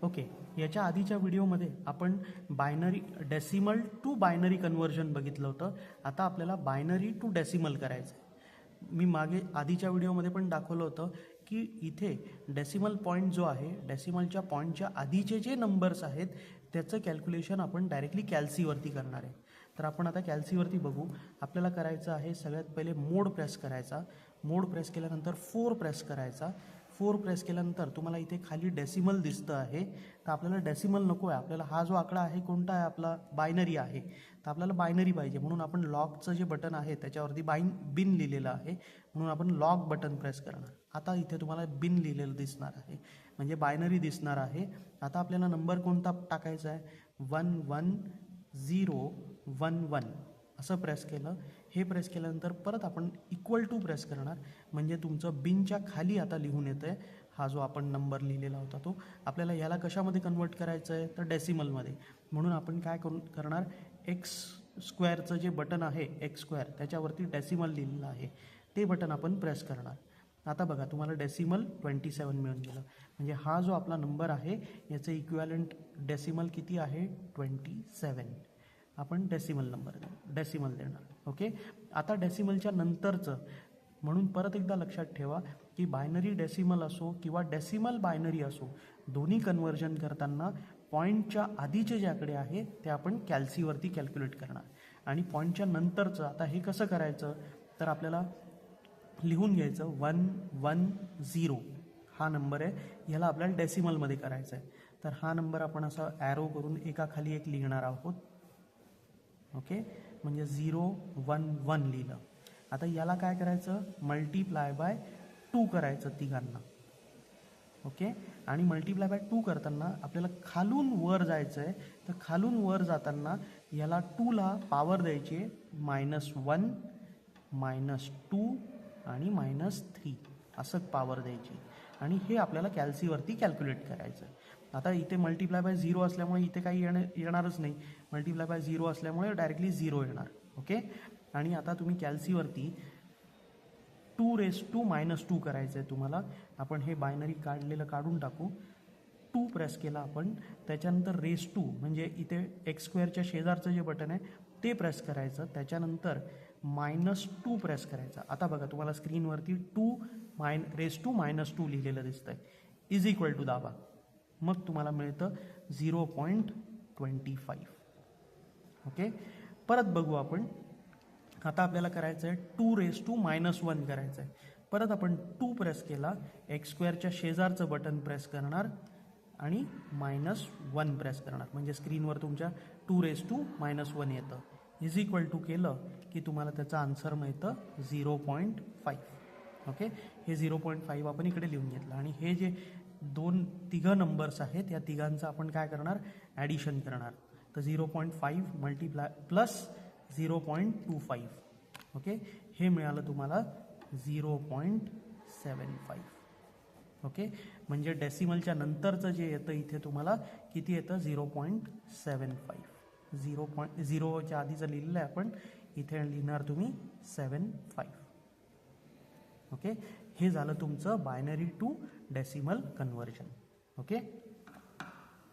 Okay, याच्या आधीच्या व्हिडिओमध्ये आपण binary decimal to binary conversion बघितलं होतं. आता आपल्याला बायनरी टू डेसिमल करायचं आहे. मी मागे आधीच्या व्हिडिओमध्ये पण दाखवलं होतं की इथे डेसिमल पॉईंट जो आहे, डेसिमलच्या पॉईंटच्या आधीचे जे नंबर्स आहेत त्याचं कॅल्क्युलेशन आपण डायरेक्टली कॅल्सीवरती करणार आहे. तर आपण आता कॅल्सीवरती बघू. आपल्याला करायचं आहे, सगळ्यात पहिले मोड प्रेस करायचा. मोड प्रेस केल्यानंतर 4 प्रेस करायचा. 4 प्रेस केल्यानंतर तुम्हाला इथे खाली डेसिमल दिसतं आहे. तर आपल्याला डेसिमल नको आहे, आपल्याला हा जो आकडा आहे कोणता आहे, आपला बायनरी आहे. तर आपल्याला बायनरी पाहिजे म्हणून आपण लॉगचं जे बटन आहे त्याच्यावरती बिन लिहिलेलं आहे म्हणून आपण लॉग बटन प्रेस करणार. आता इथे तुम्हाला बिन लिहिलेलं दिसणार आहे म्हणजे बायनरी दिसणार आहे. आता आपल्याला नंबर कोणता टाकायचा आहे, 11011 असं प्रेस केलं. हे प्रेस केल्यानंतर परत आपण इक्वल टू प्रेस करणार म्हणजे तुमचं बिनच्या खाली आता लिहून येतं आहे हा जो आपण नंबर लिहिलेला होता तो. आपल्याला याला कशामध्ये कन्वर्ट करायचं आहे तर डेसिमलमध्ये. म्हणून आपण काय करणार, एक्स स्क्वेअरचं जे बटन आहे एक्स स्क्वेअर त्याच्यावरती डेसिमल लिहिलेलं आहे ते बटन आपण प्रेस करणार. आता बघा तुम्हाला डेसिमल 27 मिळून गेलं. म्हणजे हा जो आपला नंबर आहे याचं इक्विवॅलंट डेसिमल किती आहे, 27. आपण डेसिमल देणार. ओके, आता डेसिमलच्या नंतरचं म्हणून परत एकदा लक्षात ठेवा की बायनरी डेसिमल असो किंवा डेसिमल बायनरी असो, दोन्ही कन्व्हर्जन करताना पॉईंटच्या आधीचे जे आकडे आहे ते आपण कॅल्सीवरती कॅल्क्युलेट करणार. आणि पॉईंटच्या नंतरचं आता हे कसं करायचं तर आपल्याला लिहून घ्यायचं 110 हा नंबर आहे, ह्याला आपल्याला डेसिमलमध्ये करायचं आहे. तर हा नंबर आपण असा ॲरो करून एकाखाली एक लिहिणार आहोत. ओके, म्हणजे 011 लिहिलं. आता याला काय करायचं, मल्टिप्लाय बाय 2 करायचं तिघांना. ओके, आणि मल्टिप्लाय बाय 2 करताना आपल्याला खालून वर जायचं आहे. तर खालून वर जाताना याला 2ला पॉवर द्यायची, -1 -2 आणि -3 असं पॉवर द्यायची. आणि हे आपल्याला कॅल्सीवरती कॅल्क्युलेट करायचं आहे. आता इथे मल्टिप्लाय बाय 0 असल्यामुळे इथे काही येणारच नाही. मल्टिप्लाय बाय 0 असल्यामुळे डायरेक्टली 0 येणार. ओके, आणि आता तुम्ही कॅल्सीवरती 2⁻² करायचं आहे तुम्हाला. आपण हे बायनरी काढलेलं काढून टाकू. 2 प्रेस केला आपण, त्याच्यानंतर (2) म्हणजे इथे एक्स स्क्वेअरच्या शेजारचं जे बटन आहे ते प्रेस करायचं. त्याच्यानंतर -2 प्रेस करायचा. आता बघा तुम्हाला स्क्रीनवरती 2⁻² लिहिलेलं दिसतंय. इज इक्वल टू दाबा, मग तुम्हाला मिळतं 0.25. ओके, परत बघू आपण. आता आपल्याला करायचं आहे 2⁻1 करायचं आहे. परत आपण 2 प्रेस केला, एक्स स्क्वेअरच्या शेजारचं बटन प्रेस करणार आणि -1 प्रेस करणार म्हणजे स्क्रीनवर तुमच्या 2⁻1 येतं. इज इक्वल टू केलं की तुम्हाला त्याचं आन्सर मिळतं 0.5. ओके, हे 0.5 आपण इकडे लिहून घेतलं. आणि हे जे तिघं नंबर्स आहेत या तिघांचं आपण काय करणार, ॲडिशन करणार. तर 0.5 मल्टिप्लाय प्लस 0.25. ओके, हे मिळालं तुम्हाला 0.75. ओके, म्हणजे डेसिमलच्या नंतरचं जे येतं इथे तुम्हाला किती येतं, 0.75. 0च्या आधीचं लिहिलेलं आहे आपण, इथे लिहिणार तुम्ही 75. ओके, हे झालं तुमचं binary to decimal conversion. Okay.